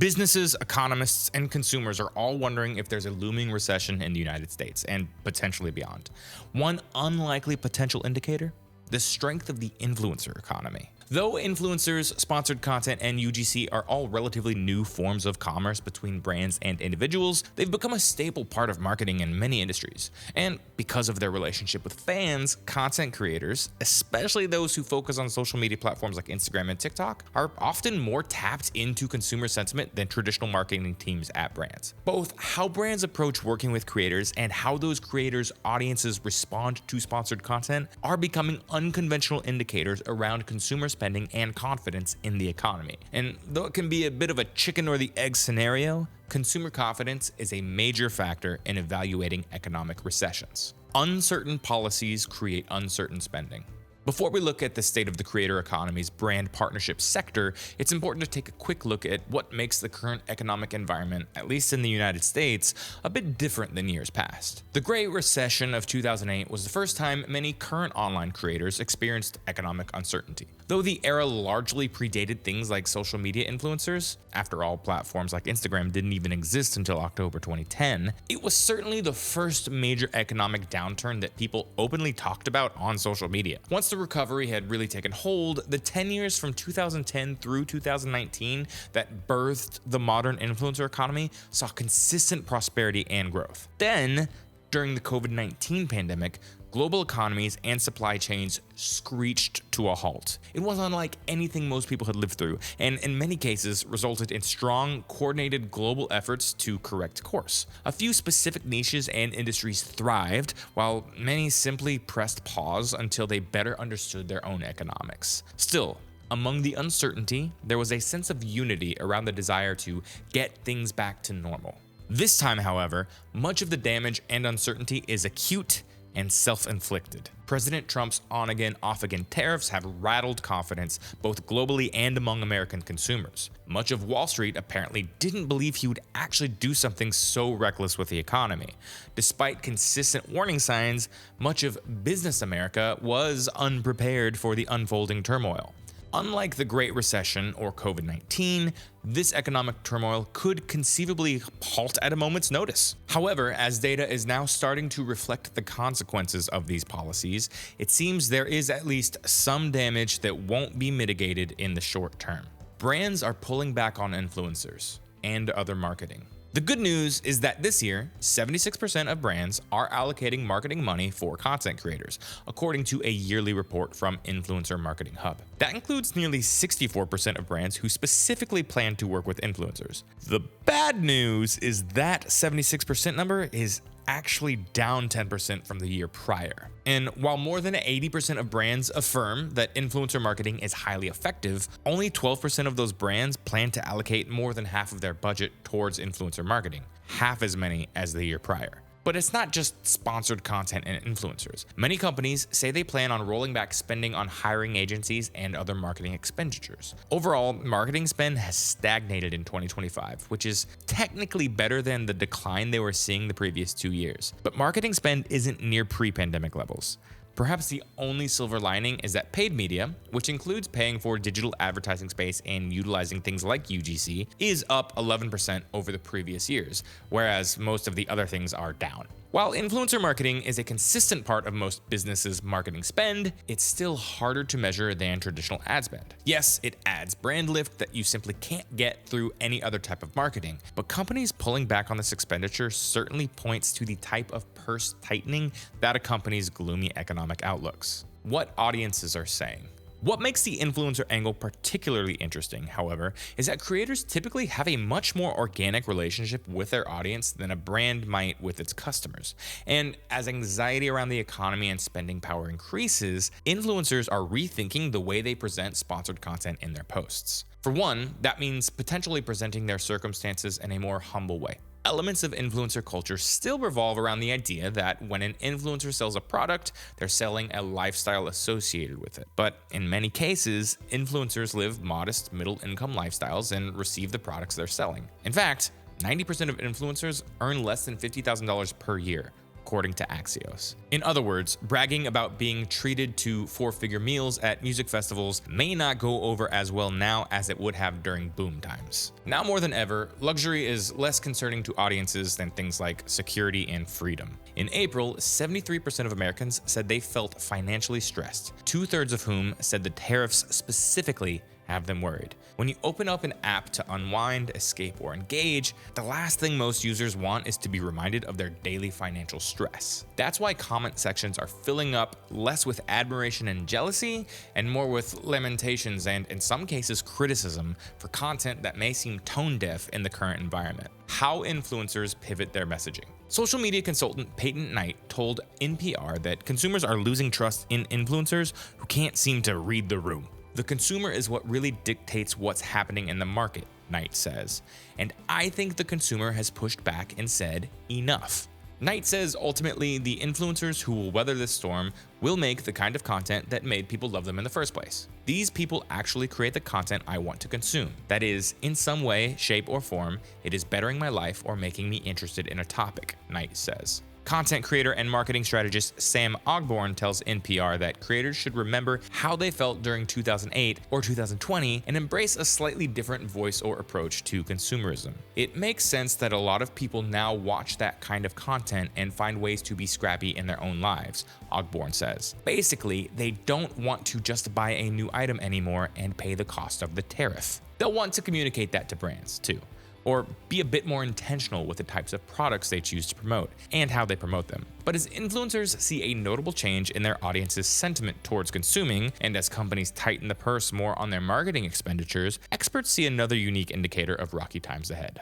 Businesses, economists, and consumers are all wondering if there's a looming recession in the United States and potentially beyond. One unlikely potential indicator? The strength of the influencer economy. Though influencers, sponsored content, and UGC are all relatively new forms of commerce between brands and individuals, they've become a staple part of marketing in many industries. And because of their relationship with fans, content creators, especially those who focus on social media platforms like Instagram and TikTok, are often more tapped into consumer sentiment than traditional marketing teams at brands. Both how brands approach working with creators and how those creators' audiences respond to sponsored content are becoming unconventional indicators around consumer spending and confidence in the economy. And though it can be a bit of a chicken or the egg scenario, consumer confidence is a major factor in evaluating economic recessions. Uncertain policies create uncertain spending. Before we look at the state of the creator economy's brand partnership sector, it's important to take a quick look at what makes the current economic environment, at least in the United States, a bit different than years past. The Great Recession of 2008 was the first time many current online creators experienced economic uncertainty. Though the era largely predated things like social media influencers, after all, platforms like Instagram didn't even exist until October 2010, it was certainly the first major economic downturn that people openly talked about on social media. Once the recovery had really taken hold, the 10 years from 2010 through 2019 that birthed the modern influencer economy saw consistent prosperity and growth. Then, during the COVID-19 pandemic, global economies and supply chains screeched to a halt. It was unlike anything most people had lived through, and in many cases resulted in strong, coordinated global efforts to correct course. A few specific niches and industries thrived, while many simply pressed pause until they better understood their own economics. Still, among the uncertainty, there was a sense of unity around the desire to get things back to normal. This time, however, much of the damage and uncertainty is acute and self-inflicted. President Trump's on-again, off-again tariffs have rattled confidence both globally and among American consumers. Much of Wall Street apparently didn't believe he would actually do something so reckless with the economy. Despite consistent warning signs, much of business America was unprepared for the unfolding turmoil. Unlike the Great Recession or COVID-19, this economic turmoil could conceivably halt at a moment's notice. However, as data is now starting to reflect the consequences of these policies, it seems there is at least some damage that won't be mitigated in the short term. Brands are pulling back on influencers and other marketing. The good news is that this year, 76% of brands are allocating marketing money for content creators, according to a yearly report from Influencer Marketing Hub. That includes nearly 64% of brands who specifically plan to work with influencers. The bad news is that 76% number is actually down 10% from the year prior. And while more than 80% of brands affirm that influencer marketing is highly effective, only 12% of those brands plan to allocate more than half of their budget towards influencer marketing, half as many as the year prior. But it's not just sponsored content and influencers. Many companies say they plan on rolling back spending on hiring agencies and other marketing expenditures. Overall, marketing spend has stagnated in 2025, which is technically better than the decline they were seeing the previous 2 years. But marketing spend isn't near pre-pandemic levels. Perhaps the only silver lining is that paid media, which includes paying for digital advertising space and utilizing things like UGC, is up 11% over the previous years, whereas most of the other things are down. While influencer marketing is a consistent part of most businesses' marketing spend, it's still harder to measure than traditional ad spend. Yes, it adds brand lift that you simply can't get through any other type of marketing, but companies pulling back on this expenditure certainly points to the type of purse tightening that accompanies gloomy economic outlooks. What audiences are saying. What makes the influencer angle particularly interesting, however, is that creators typically have a much more organic relationship with their audience than a brand might with its customers. And as anxiety around the economy and spending power increases, influencers are rethinking the way they present sponsored content in their posts. For one, that means potentially presenting their circumstances in a more humble way. Elements of influencer culture still revolve around the idea that when an influencer sells a product, they're selling a lifestyle associated with it. But in many cases, influencers live modest middle-income lifestyles and receive the products they're selling. In fact, 90% of influencers earn less than $50,000 per year, according to Axios. In other words, bragging about being treated to four-figure meals at music festivals may not go over as well now as it would have during boom times. Now more than ever, luxury is less concerning to audiences than things like security and freedom. In April, 73% of Americans said they felt financially stressed, 2/3 of whom said the tariffs specifically have them worried. When you open up an app to unwind, escape, or engage, the last thing most users want is to be reminded of their daily financial stress. That's why comment sections are filling up less with admiration and jealousy, and more with lamentations and, in some cases, criticism for content that may seem tone deaf in the current environment. How influencers pivot their messaging. Social media consultant Peyton Knight told NPR that consumers are losing trust in influencers who can't seem to read the room. The consumer is what really dictates what's happening in the market, Knight says. And I think the consumer has pushed back and said, enough. Knight says ultimately the influencers who will weather this storm will make the kind of content that made people love them in the first place. These people actually create the content I want to consume. That is, in some way, shape, or form, it is bettering my life or making me interested in a topic, Knight says. Content creator and marketing strategist Sam Ogborn tells NPR that creators should remember how they felt during 2008 or 2020 and embrace a slightly different voice or approach to consumerism. It makes sense that a lot of people now watch that kind of content and find ways to be scrappy in their own lives, Ogborn says. Basically, they don't want to just buy a new item anymore and pay the cost of the tariff. They'll want to communicate that to brands, too. Or be a bit more intentional with the types of products they choose to promote and how they promote them. But as influencers see a notable change in their audience's sentiment towards consuming, and as companies tighten the purse more on their marketing expenditures, experts see another unique indicator of rocky times ahead.